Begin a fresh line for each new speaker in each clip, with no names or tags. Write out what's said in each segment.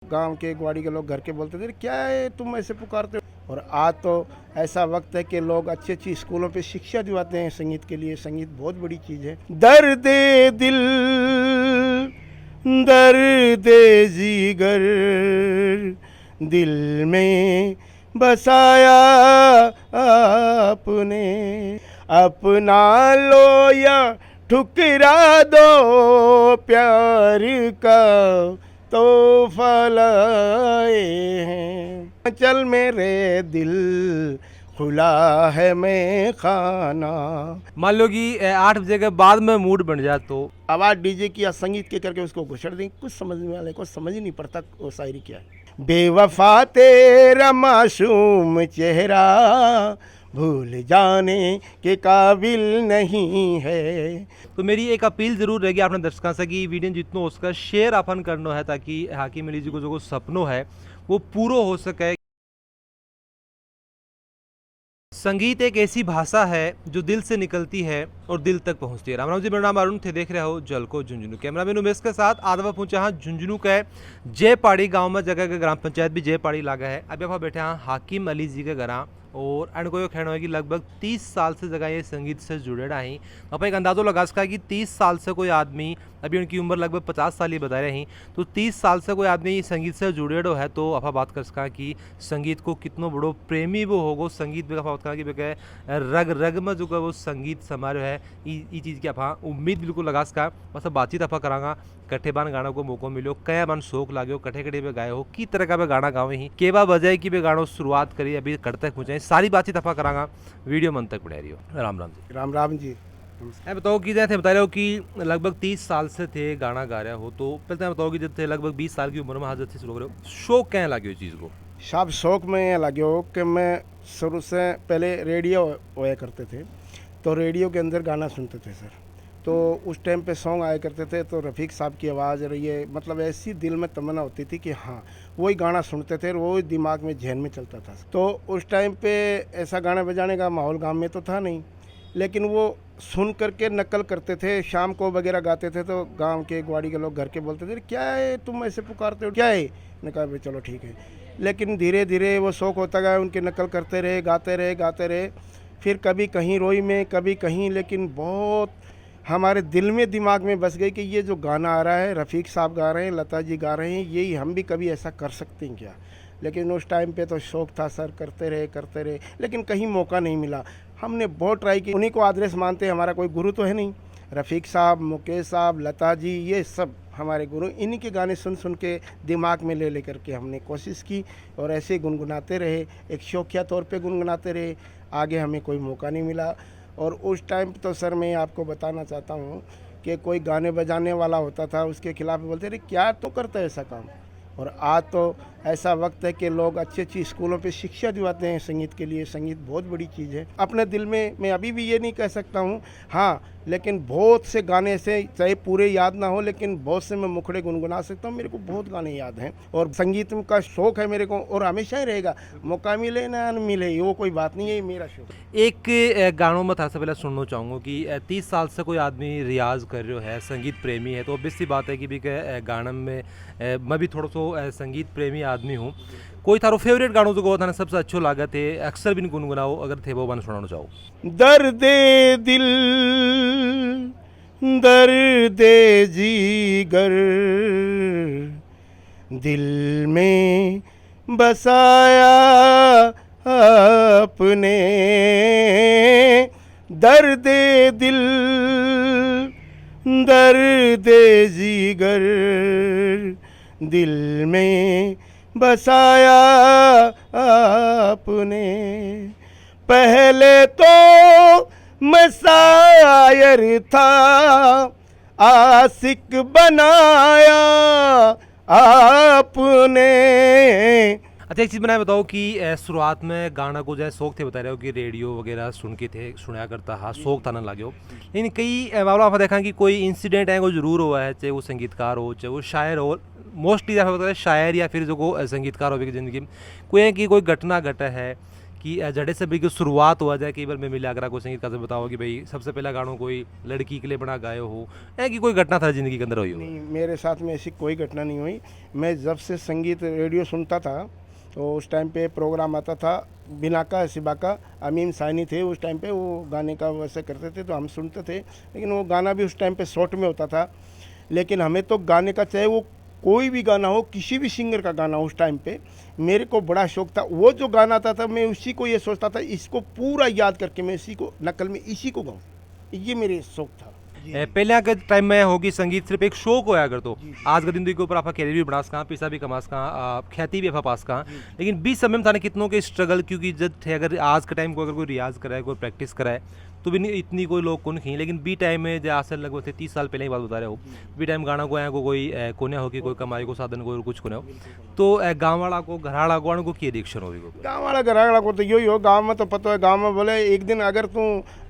गांव के ग्वाड़ी के लोग घर के बोलते थे क्या है तुम ऐसे पुकारते हो। और आज तो ऐसा वक्त है कि लोग अच्छी अच्छी स्कूलों पे शिक्षा दिलाते हैं संगीत के लिए। संगीत बहुत बड़ी चीज़ है। दर्द दिल दर्द जिगर दिल में बसाया आपने, अपना लो या ठुकरा दो प्यार का तोहफा लाए हैं। चल मेरे दिल खुला है मैं खाना।
मान लो कि 8 बजे के बाद में मूड बन जाए तो
आवाज़ डीजे की या संगीत के करके उसको घुसड़ देंगे। कुछ समझने वाले को समझ ही नहीं पड़ता वो शायरी क्या है। बेवफा तेरा मासूम चेहरा भूल जाने के काबिल नहीं है।
तो मेरी एक अपील जरूर रहेगी आपने दर्शकों से कि वीडियो जितना हो सके शेयर अपन करना है ताकि हाकिम अली जी को जो सपनों है वो पूरा हो सके। संगीत एक ऐसी भाषा है जो दिल से निकलती है और दिल तक पहुंचती है। राम राम जी, मेरा नाम अरुण थे, देख रहे हो जलको झुंझुनू। कैमरा मैन उमेश के साथ आदवा पहुंचा हाँ झुंझुनू के जयपाड़ी गांव में, जगह का ग्राम पंचायत भी जयपाड़ी लागा है। अभी आप बैठे हैं हाकिम अली जी के घर और एंड को कहना है कि लगभग 30 साल से जगह ये संगीत से जुड़े रहा ही। आप एक अंदाजो लगा सका कि 30 साल से कोई आदमी, अभी उनकी उम्र लगभग 50 साल ही बता रहे हैं, तो 30 साल से कोई आदमी संगीत से जुड़े है तो आप बात कर सका कि संगीत को कितनो बड़ो प्रेमी वो होगो। संगीत भी बात करा कि रग रग में जो वो संगीत समारोह है ये चीज़ की आप उम्मीद बिल्कुल लगा सका। बस बातचीत आप करांगा कट्ठे बान गाना को मौका मिलो, कया बान शौक लागो, कट्ठे कट्ठे पे गाए हो, की तरह का गाना गावे ही, केवा बजाए की भी गानों शुरुआत करी अभी कट तक पहुँचाए, सारी बातचीत आप करांगा। वीडियो मन तक बढ़ा रही हो। राम राम जी।
राम राम जी।
बताओ कि जैसे बता रहे हो कि लगभग 30 साल से थे गाना गा रहे हो, तो पहले बताओ कि जब थे लगभग 20 साल की उम्र में हाजत से शुरू करो, शौक क्या लगे चीज़ को?
साहब शौक में लगे हो कि मैं शुरू से पहले रेडियो होया करते थे तो रेडियो के अंदर गाना सुनते थे सर। तो उस टाइम पे सॉन्ग आया करते थे तो रफ़ीक साहब की आवाज़ रही है, मतलब ऐसी दिल में तमन्ना होती थी कि हाँ वही गाना सुनते थे और वही दिमाग में जहन में चलता था। तो उस टाइम पे ऐसा गाना बजाने का माहौल गांव में तो था नहीं, लेकिन वो सुन करके नकल करते थे। शाम को वगैरह गाते थे तो गांव के ग्वाड़ी के लोग घर के बोलते थे क्या है तुम ऐसे पुकारते हो, क्या है। मैंने कहा भाई चलो ठीक है। लेकिन धीरे धीरे वो शौक़ होता गया, उनकी नकल करते रहे, गाते रहे। फिर कभी कहीं रोई में, कभी कहीं, लेकिन बहुत हमारे दिल में दिमाग में बस गई कि ये जो गाना आ रहा है रफ़ीक साहब गा रहे हैं, लता जी गा रहे हैं, यही हम भी कभी ऐसा कर सकते हैं क्या। लेकिन उस टाइम पे तो शौक़ था सर, करते रहे, लेकिन कहीं मौका नहीं मिला। हमने बहुत ट्राई की, उन्हीं को आदर्श मानते हैं, हमारा कोई गुरु तो है नहीं। रफ़ीक साहब, मुकेश साहब, लता जी, ये सब हमारे गुरु। इन्हीं के गाने सुन सुन के दिमाग में ले करके हमने कोशिश की और ऐसे गुनगुनाते रहे, एक शौकिया तौर पे गुनगुनाते रहे। आगे हमें कोई मौका नहीं मिला। और उस टाइम तो सर मैं आपको बताना चाहता हूँ कि कोई गाने बजाने वाला होता था उसके खिलाफ बोलते रहे क्या तो करता है ऐसा काम। और आज तो ऐसा वक्त है कि लोग अच्छी अच्छी स्कूलों पे शिक्षा दिलाते हैं संगीत के लिए। संगीत बहुत बड़ी चीज़ है। अपने दिल में मैं अभी भी ये नहीं कह सकता हूँ, हाँ, लेकिन बहुत से गाने से चाहे पूरे याद ना हो लेकिन बहुत से मैं मुखड़े गुनगुना सकता हूँ। मेरे को बहुत गाने याद हैं और संगीत का शौक़ है मेरे को और हमेशा ही रहेगा। मौका मिले ना मिले वो कोई बात नहीं है, मेरा शौक़।
एक गानों में था से पहले सुनना चाहूँगा कि 30 साल से कोई आदमी रियाज कर रहे है, संगीत प्रेमी है, तो ऑब्वियस सी बात है कि भी गानों में मैं भी थोड़ा सा संगीत प्रेमी आदमी हूँ। कोई थारो फेवरेट गानों जो था सबसे अच्छो लागत है, अक्सर भी गुनगुनाओ अगर थे वो गाना सुनाना चाहो?
दर्द दिल दर्द जिगर दिल में बसाया आपने, दर्द दिल दर्द जिगर दिल में बसाया आपने। पहले तो मैं शायर था, आशिक बनाया आपने।
अच्छा एक चीज़ बनाए बताओ कि शुरुआत में गाना को जैसे शौक थे, बता रहे हो कि रेडियो वगैरह सुन के थे, सुना करता हाँ, शौक था ना लगे हो, लेकिन कई मामला आपने देखा कि कोई इंसिडेंट है वो जरूर हुआ है, चाहे वो संगीतकार हो चाहे वो शायर हो। मोस्टली आप बताया शायर या फिर जो को संगीतकार हो ज़िंदगी में कोई है कि कोई घटना घटा है कि जड़े से भी की शुरुआत हुआ जाए। कई बार मैं मिला अगर आपको संगीत का से बताओ कि भाई सबसे पहला गाना कोई लड़की के लिए बना गाए हो, ऐ कि कोई घटना था जिंदगी के अंदर हुई हो?
नहीं, मेरे साथ में ऐसी कोई घटना नहीं हुई। मैं जब से संगीत रेडियो सुनता था तो उस टाइम पे प्रोग्राम आता था, बिनाका सिबाका अमीन सानी थे उस टाइम पे, वो गाने का वैसे करते थे तो हम सुनते थे। लेकिन वो गाना भी उस टाइम पे शॉर्ट में होता था। लेकिन हमें तो गाने का, चाहे वो कोई भी गाना हो, किसी भी सिंगर का गाना, उस टाइम पे मेरे को बड़ा शौक था। वो जो गाना आता था मैं उसी को ये सोचता था, इसको पूरा याद करके मैं इसी को नकल में इसी को गाऊँ, ये मेरे शौक था।
पहले के टाइम में होगी संगीत सिर्फ एक शौक होया अगर तो आज के दिन के ऊपर आपका कैरियर भी बना सका, पैसा भी कमा सका, ख्याति भी आपका पास का। लेकिन बीच समय में थाने कितनों के स्ट्रगल, क्योंकि जब थे अगर आज के टाइम को अगर कोई रियाज कराए, कोई प्रैक्टिस कराए तो भी नहीं इतनी कोई लोग कौन खी। लेकिन बी टाइम में जो आज से लगभग थे 30 साल पहले ही बात बता रहे हो, बी टाइम गाना को आया को कोई कोने हो कि कोई कमाई को साधन को कुछ कोने हो, तो गाँव वाला को घर वाला को की एडिक्शन होगी?
गाँव वाला घराड़ा को तो यही हो, गाँव में तो पता है, गाँव में बोले एक दिन अगर तू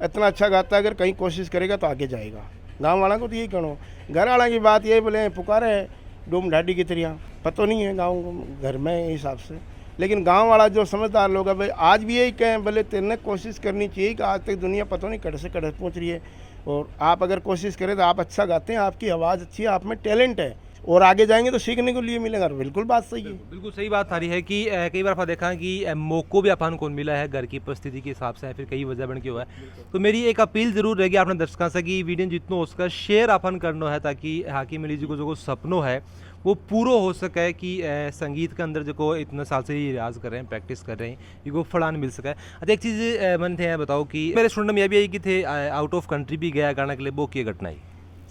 इतना अच्छा गाता है, अगर कहीं कोशिश करेगा तो आगे जाएगा। गाँव वाला को तो यही करो। घर वाला की बात ये बोले पुकारे डूम ढाडी की तरह, पता नहीं है गाँव घर में हिसाब से। लेकिन गांव वाला जो समझदार लोग है भाई आज भी यही कहें, बोले तेने कोशिश करनी चाहिए कि आज तक दुनिया पता नहीं कड़े से कड़े पहुंच रही है, और आप अगर कोशिश करें तो आप अच्छा गाते हैं, आपकी आवाज़ अच्छी है, आप में टैलेंट है, और आगे जाएंगे तो सीखने के लिए मिलेगा। बिल्कुल बात सही है,
बिल्कुल सही बात आ रही है कि कई बार आपने देखा कि मौको भी अपन को मिला है घर की परिस्थिति के हिसाब से, या फिर कई वजह बन के हुआ है। तो मेरी एक अपील जरूर रहेगी आपने दर्शकों से कि वीडियो जितना हो उसका शेयर अपन करना है, ताकि हाकिम अली जी को जो सपनों है वो पूरा हो सके, कि संगीत के अंदर जो इतने साल से ही रियाज कर रहे हैं, प्रैक्टिस कर रहे हैं, ये को फलान मिल सका है। अच्छा एक चीज़ मन थे बताओ कि मेरे सुनने में यह भी आई कि थे आउट ऑफ कंट्री भी गया गाना के लिए, वो की घटना ही?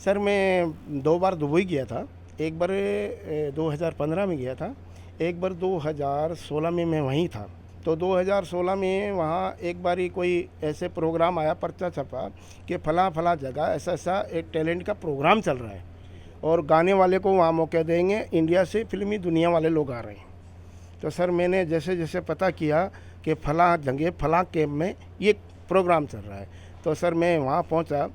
सर मैं 2 बार दुबई गया था। एक बार 2015 में गया था, एक बार 2016 में मैं वहीं था। तो 2016 में वहाँ एक बार ही कोई ऐसे प्रोग्राम आया, पर्चा छपा कि फला फला जगह ऐसा ऐसा एक टैलेंट का प्रोग्राम चल रहा है और गाने वाले को वहाँ मौके देंगे, इंडिया से फिल्मी दुनिया वाले लोग आ रहे हैं। तो सर मैंने जैसे जैसे पता किया कि फला जगह फला कैम्प में ये प्रोग्राम चल रहा है, तो सर मैं वहाँ पहुँचा।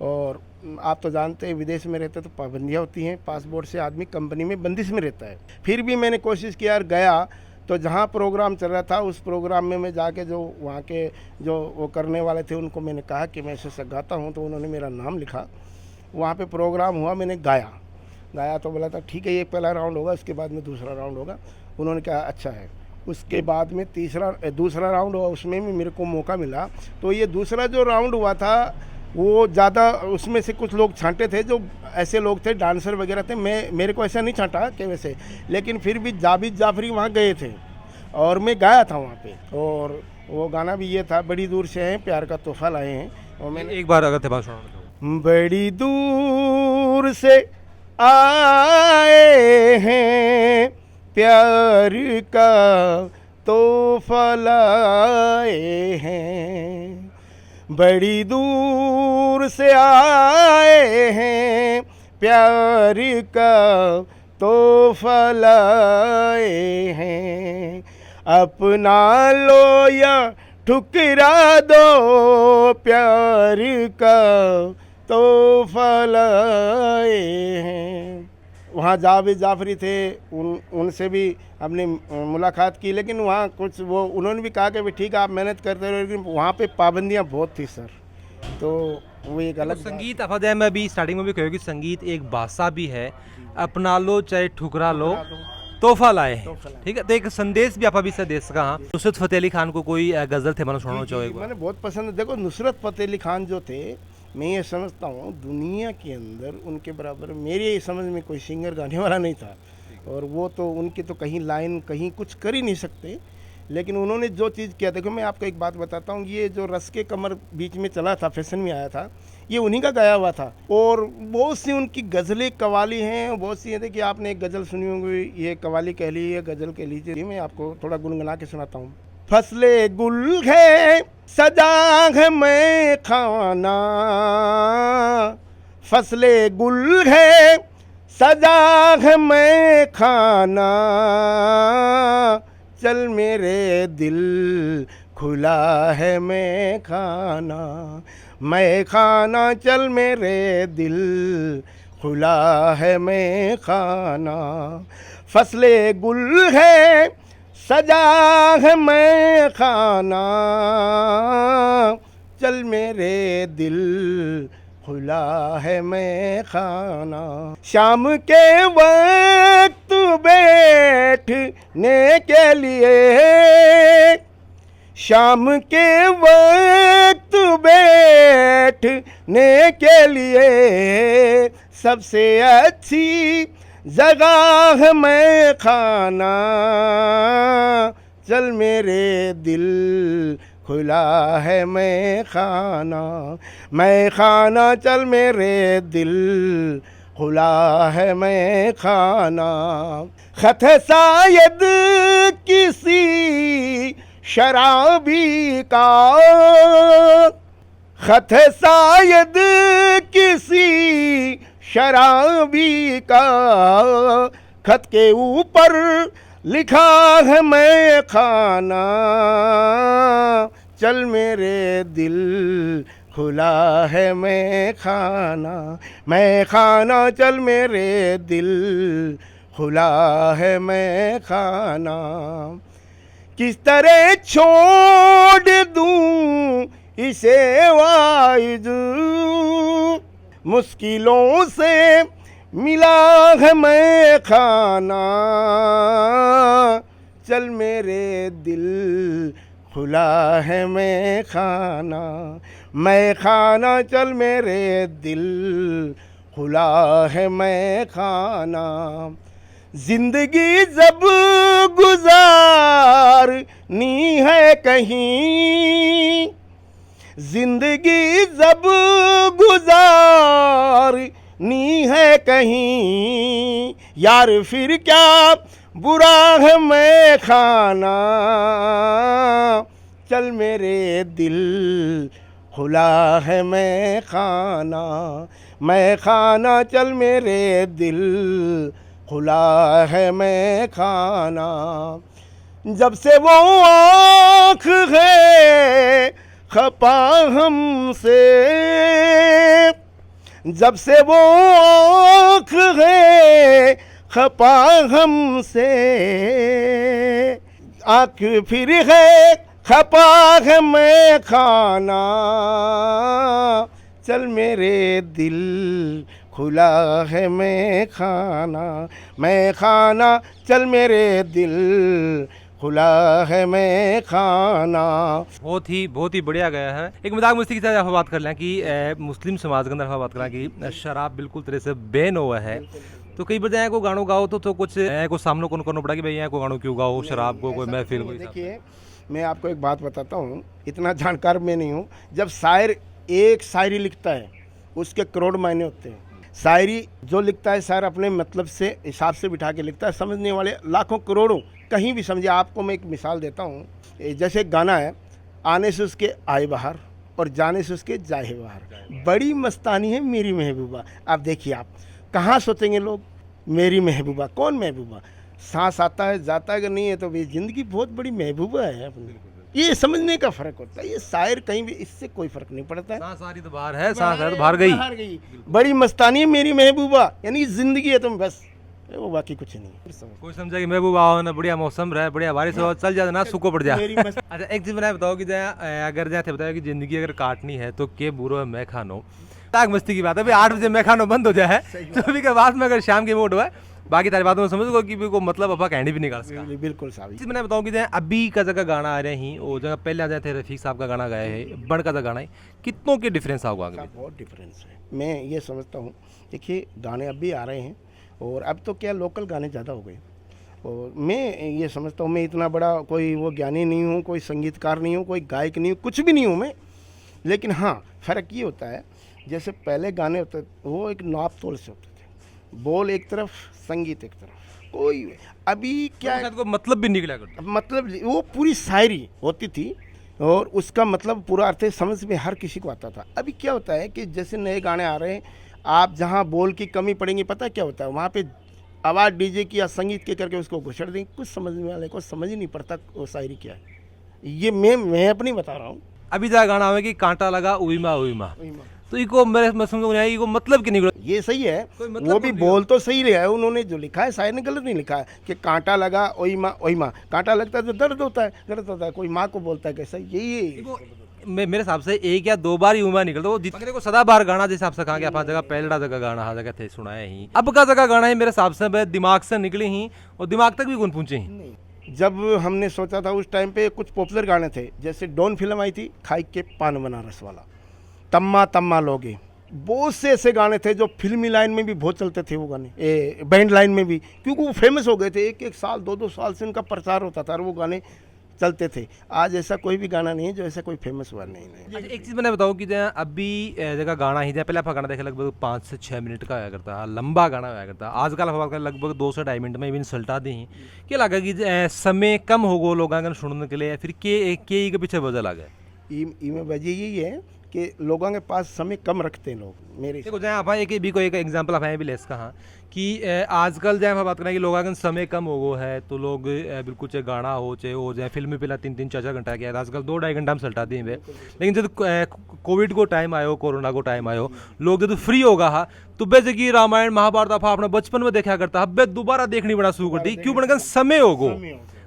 और आप तो जानते हैं विदेश में रहते तो पाबंदियाँ होती हैं, पासपोर्ट से आदमी कंपनी में बंदिश में रहता है। फिर भी मैंने कोशिश किया और गया, तो जहाँ प्रोग्राम चल रहा था उस प्रोग्राम में मैं जाके जो वहाँ के जो वो करने वाले थे उनको मैंने कहा कि मैं ऐसे गाता हूँ, तो उन्होंने मेरा नाम लिखा। वहाँ पे प्रोग्राम हुआ, मैंने गाया तो बोला था ठीक है ये पहला राउंड होगा, इसके बाद में दूसरा राउंड होगा। उन्होंने कहा अच्छा है। उसके बाद में दूसरा राउंड हुआ, उसमें भी मेरे को मौका मिला। तो ये दूसरा जो राउंड हुआ था वो ज़्यादा, उसमें से कुछ लोग छांटे थे जो ऐसे लोग थे, डांसर वगैरह थे। मेरे को ऐसा नहीं छांटा कि वैसे, लेकिन फिर भी जावेद जाफरी वहाँ गए थे और मैं गाया था वहाँ पे। और वो गाना भी ये था, बड़ी दूर से हैं प्यार का तोहफा लाए हैं। और मैंने
एक बार अगर थे बात सुनाना
बड़ी दूर से आए हैं प्यार का तोहफा लाए हैं, बड़ी दूर से आए हैं प्यार का तोहफा लाए हैं, अपना लो या ठुकरा दो प्यार का तोहफा लाए हैं। वहाँ जावेद जाफरी थे, उनसे भी हमने मुलाकात की। लेकिन वहाँ कुछ वो उन्होंने भी कहा कि भाई ठीक है आप मेहनत करते रहो, लेकिन वहाँ पे पाबंदियाँ बहुत थी सर। तो वो एक अलग
संगीत अफादय में भी स्टार्टिंग में भी कहो कि संगीत एक भाषा भी है, अपना लो चाहे ठुकरा लो तोहफा लाए, ठीक है। तो एक संदेश भी आप अभी से दे सका। हाँ, नुसरत फतेह अली खान को कोई गजल थे मैंने सुनाना चाहो?
मैंने बहुत पसंद है। देखो नुसरत फतेह अली खान जो थे, मैं ये समझता हूँ दुनिया के अंदर उनके बराबर मेरे समझ में कोई सिंगर गाने वाला नहीं था। और वो तो उनकी तो कहीं लाइन कहीं कुछ कर ही नहीं सकते। लेकिन उन्होंने जो चीज़ किया, देखो मैं आपको एक बात बताता हूँ, ये जो रस के कमर बीच में चला था, फैशन में आया था, ये उन्हीं का गाया हुआ था। और बहुत सी उनकी गज़लें कवाली हैं, बहुत सी हैं। देखिए आपने एक गज़ल सुनी होगी, ये कवाली कह लीजिए, गज़ल कह लीजिए, मैं आपको थोड़ा गुनगुना के सुनाता हूँ। फसले गुल है सजा है मैं खाना, फसले गुल है सजा है मैं खाना, चल मेरे दिल खुला है मैं खाना, मैं खाना चल मेरे दिल खुला है मैं खाना, फसले गुल है सजा है मैं खाना, चल मेरे दिल खुला है मैं खाना। शाम के वक्त बैठने के लिए, शाम के वक्त बैठने के लिए सबसे अच्छी जगह है मैं खाना, चल मेरे दिल खुला है मैं खाना, मैं खाना चल मेरे दिल खुला है मैं खाना। खत है शायद किसी शराबी का, खत है शायद किसी शराबी का, खत के ऊपर लिखा है मैं खाना, चल मेरे दिल खुला है मैं खाना, मैं खाना चल मेरे दिल खुला है मैं खाना। किस तरह छोड़ दूं इसे वाइज, मुश्किलों से मिला है मैं खाना, चल मेरे दिल खुला है मैं खाना, मैं खाना चल मेरे दिल खुला है मैं खाना। जिंदगी जब गुजारनी है कहीं, जिंदगी जब गुजारनी है कहीं, यार फिर क्या बुरा है मैं खाना, चल मेरे दिल खुला है मैं खाना, मैं खाना चल मेरे दिल खुला है मैं खाना। जब से वो आँख है खपा हमसे, जब से वो आँख है खपा हमसे, आँख फिर है खपा है मैं खाना, चल मेरे दिल खुला है मैं खाना, मैं खाना चल मेरे दिल खुला है मैं खाना।
बहुत ही बढ़िया गया है। एक मजाक मस्ती की तरह आप बात कर लें कि मुस्लिम समाज के अंदर आप बात करें कि शराब बिल्कुल तरह से बैन हुआ है, तो कई बार को गानों गाओ तो कुछ को सामने कौन करना पड़ा कि भाई यहाँ को गानों क्यों गाओ, शराब को कोई महफिल कोई।
देखिए मैं आपको एक बात बताता हूँ, इतना जानकार मैं नहीं हूँ। जब शायर एक शायरी लिखता है उसके करोड़ मायने होते हैं। शायरी जो लिखता है शायर अपने मतलब से हिसाब से बिठा के लिखता है, समझने वाले लाखों करोड़ों कहीं भी समझे। आपको मैं एक मिसाल देता हूँ, जैसे एक गाना है, आने से उसके आए बाहर और जाने से उसके जाए बाहर, बड़ी मस्तानी है मेरी महबूबा। आप देखिए, आप कहाँ सोचेंगे लोग मेरी महबूबा, कौन महबूबा? सांस आता है जाता है, अगर नहीं है तो भी ज़िंदगी बहुत बड़ी महबूबा है अपनी। ये समझने का फ़र्क होता है। ये शायर कहीं भी इससे कोई फ़र्क नहीं पड़ता है।
सांस आ रही तो बाहर है, सांस है तो बाहर गई।
बड़ी मस्तानी है मेरी महबूबा, यानी ज़िंदगी है तुम बस, वो बाकी कुछ नहीं।
कोई समझा कि महबूबा हो ना, बढ़िया मौसम रहे, बढ़िया बारिश हो, चल जाए ना सूखो पड़ जाए। अच्छा एक चीज़ मैंने बताओ कि अगर जैसे बताया कि ज़िंदगी अगर काटनी है तो के बुरो है मैं खानो, ताक मस्ती की बात है। अभी 8 बजे मैं खानो बंद हो जाए तो अभी के बाद में अगर शाम की मूड हुआ है, बाकी तारी बातों में समझ कि को मतलब अपा कहनी भी निकाल सका।
बिल्कुल साहब।
मैंने बताऊँ कि अभी का जगह गाना आ रहे हैं, वो जगह पहले आ जाए थे रफ़ीक साहब का गाना गाया है, बड़ का गाना है, कितनों के डिफरेंस होगा?
बहुत डिफरेंस है, मैं ये समझता हूँ। देखिए गाने अब भी आ रहे हैं और अब तो क्या लोकल गाने ज़्यादा हो गए, और मैं ये समझता हूँ, मैं इतना बड़ा कोई वो ज्ञानी नहीं हूँ, कोई संगीतकार नहीं हूँ, कोई गायक नहीं हूँ, कुछ भी नहीं हूँ मैं। लेकिन हाँ फ़र्क ये होता है, जैसे पहले गाने होते वो एक नाप तोल से होते थे, बोल एक तरफ संगीत एक तरफ, कोई अभी क्या है,
को मतलब भी निकला करता,
मतलब वो पूरी शायरी होती थी और उसका मतलब पूरा अर्थ समझ में हर किसी को आता था। अभी क्या होता है कि जैसे नए गाने आ रहे हैं, आप जहाँ बोल की कमी पड़ेंगी, पता क्या होता है, वहाँ पे आवाज़ डीजे की या संगीत के करके उसको घुसड़ देंगे। कुछ समझने वाले को समझ ही नहीं पड़ता वो शायरी क्या है। ये मैं अपनी बता रहा हूँ।
अभी जहाँ गाना है कि कांटा लगा उई माँ, तो इको मेरे मैं समझ नहीं आया इको मतलब कि निकलो
ये सही है,
कोई मतलब
वो भी
बोल रही हो।
बोल तो सही रहा है, उन्होंने जो लिखा है शायद ने गलत नहीं लिखा है कि कांटा लगा ओई माँ कांटा लगता है तो दर्द होता है, कोई माँ को बोलता है कैसा, यही है।
देखो, मेरे हिसाब से एक या दो बार ही उमा निकलता वो जितने को सदाबहार गाना जिस हिसाब से कहा कि आप जगह पहला जगह गाना हर जगह थे सुनाए ही अब का जगह गाना है मेरे हिसाब से बस दिमाग से निकले ही और दिमाग तक भी कौन पहुंचे ही
नहीं, जब हमने सोचा था उस टाइम पे कुछ पॉपुलर गाने थे, जैसे डॉन फिल्म आई थी, खाई के पान बनारस वाला, तम्मा तम्मा लोगे, बहुत से ऐसे गाने थे जो फिल्मी लाइन में भी बहुत चलते थे वो गाने, बैंड लाइन में भी, क्योंकि वो फेमस हो गए थे, एक एक साल दो साल से उनका प्रचार होता था और वो गाने चलते थे। आज ऐसा कोई भी गाना नहीं है जो ऐसा कोई फेमस हुआ नहीं है।
अच्छा एक चीज़ मैंने बताऊँ कि जहाँ अभी जगह गाना ही जहाँ पहले आप गाना देखे लगभग 5 से 6 मिनट का आया करता है, लंबा गाना आया करता है, आजकल आप लगभग 2 से 2.5 मिनट में इवन सल्टा दी ही क्या लगा कि समय कम हो गो लोगों का सुनने के लिए या फिर के पीछे वजह लगा
में वजह यही है कि लोगों के पास समय कम रखते हैं लोग। मेरे
देखो जहाँ आप एक भी कोई एक एग्जांपल आप भी ले कहा कि आजकल जहाँ आप बात करें कि लोगों का समय कम हो गो है तो लोग बिल्कुल चाहे गाना हो चाहे हो जाए फिल्म में पहला 3-3 4-4 घंटा किया आजकल 2-2.5 घंटा में सल्टा दिए हुए। लेकिन जब कोविड को टाइम आयो कोरोना को टाइम आयो लोग जब फ्री होगा हा तो बेजे की रामायण महाभारत आप अपना बचपन में देखा करता अब दोबारा देखनी बड़ा शुरू कर दी क्यों बन समय हो गो।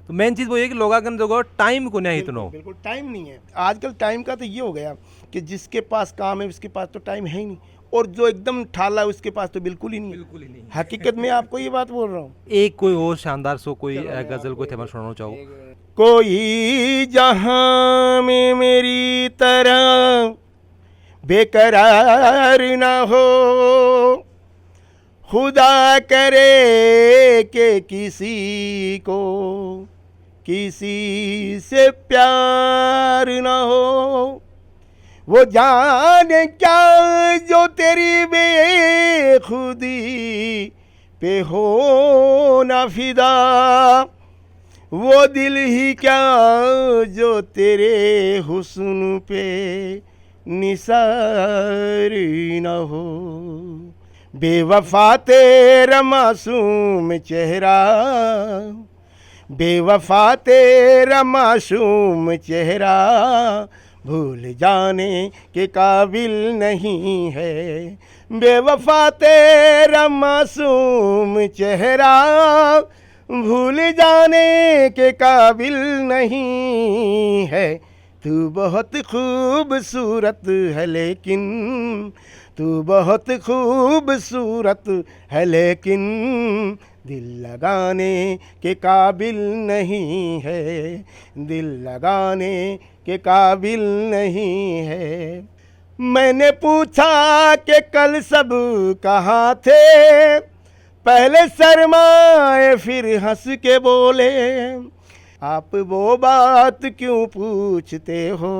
तो मेन चीज़ वो है कि लोगों जो टाइम को नहीं इतना
बिल्कुल टाइम नहीं है आजकल। टाइम का तो ये हो गया कि जिसके पास काम है उसके पास तो टाइम है ही नहीं, और जो एकदम ठाला है उसके पास तो बिल्कुल ही नहीं। हकीकत में आपको ये बात बोल रहा हूँ।
एक कोई और शानदार सो कोई गजल कोई थे सुनाना चाहो।
कोई जहां में मेरी तरह बेकरार ना हो, खुदा करे कि किसी को किसी से प्यार ना हो, वो जाने क्या जो तेरी बेखुदी पे हो ना फिदा, वो दिल ही क्या जो तेरे हुस्न पे निसार ना हो। बेवफा तेरा मासूम चेहरा, बेवफा तेरा मासूम चेहरा भूल जाने के काबिल नहीं है। बेवफा तेरा मासूम चेहरा भूल जाने के काबिल नहीं है। तू बहुत खूबसूरत है लेकिन, तू बहुत खूबसूरत है लेकिन दिल लगाने के काबिल नहीं है, दिल लगाने के काबिल नहीं है। मैंने पूछा कि कल सब कहाँ थे, पहले शर्माए फिर हंस के बोले, आप वो बात क्यों पूछते हो,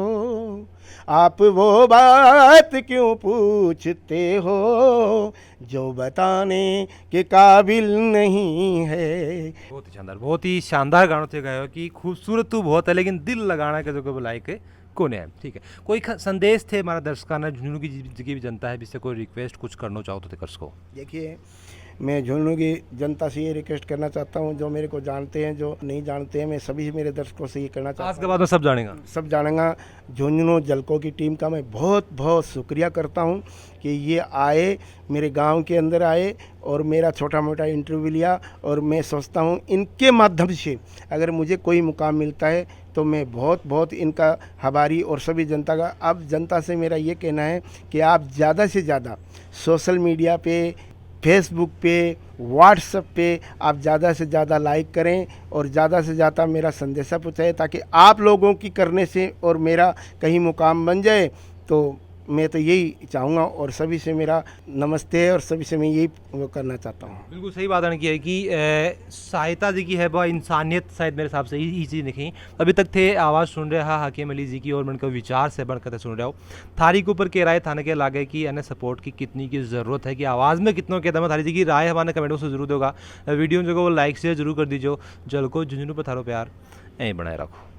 आप वो बात क्यों पूछते हो जो बताने के काबिल नहीं है।
बहुत ही शानदार गानों से गाया कि खूबसूरत तू बहुत है लेकिन दिल लगाना के जो बुलाए के कौन है। ठीक है, कोई संदेश थे हमारा दर्शकों ने झुंझुनू की जितनी भी जनता है जिससे कोई रिक्वेस्ट कुछ करना चाहो तो दर्शकों।
देखिए मैं झुंझुनू की जनता से ये रिक्वेस्ट करना चाहता हूँ, जो मेरे को जानते हैं जो नहीं जानते हैं, मैं सभी मेरे दर्शकों से ये करना चाहता हूँ।
आज के बाद में सब जानेगा,
सब जानेगा। झुंझुनू जलको की टीम का मैं बहुत बहुत शुक्रिया करता हूँ कि ये आए, मेरे गांव के अंदर आए और मेरा छोटा मोटा इंटरव्यू लिया, और मैं सोचता हूँ इनके माध्यम से अगर मुझे कोई मुकाम मिलता है तो मैं बहुत बहुत इनका आभारी और सभी जनता का। अब जनता से मेरा ये कहना है कि आप ज़्यादा से ज़्यादा सोशल मीडिया पे, फेसबुक पे, व्हाट्सएप पे आप ज़्यादा से ज़्यादा लाइक करें और ज़्यादा से ज़्यादा मेरा संदेशा पहुँचाएं, ताकि आप लोगों की करने से और मेरा कहीं मुकाम बन जाए। तो मैं तो यही चाहूँगा और सभी से मेरा नमस्ते है और सभी से मैं यही वो करना चाहता हूँ।
बिल्कुल सही बात है कि सहायता जी की है वह इंसानियत शायद मेरे हिसाब से ही चीज़ नहीं। अभी तक थे आवाज़ सुन रहे हा हकीम अली जी की और मैं विचार से बनकर सुन रहा हूँ। थारी के ऊपर के राय थाने के लागे कि अन्य सपोर्ट की कितनी की ज़रूरत है कि आवाज़ में कितना कहता है। थारी जी की राय हमारे कमेंटों से जरूर देगा। वीडियो जो वो लाइक शेयर जरूर कर दीजिए। जल को झुंझुनू पर थारो प्यार ऐ बनाए रखो।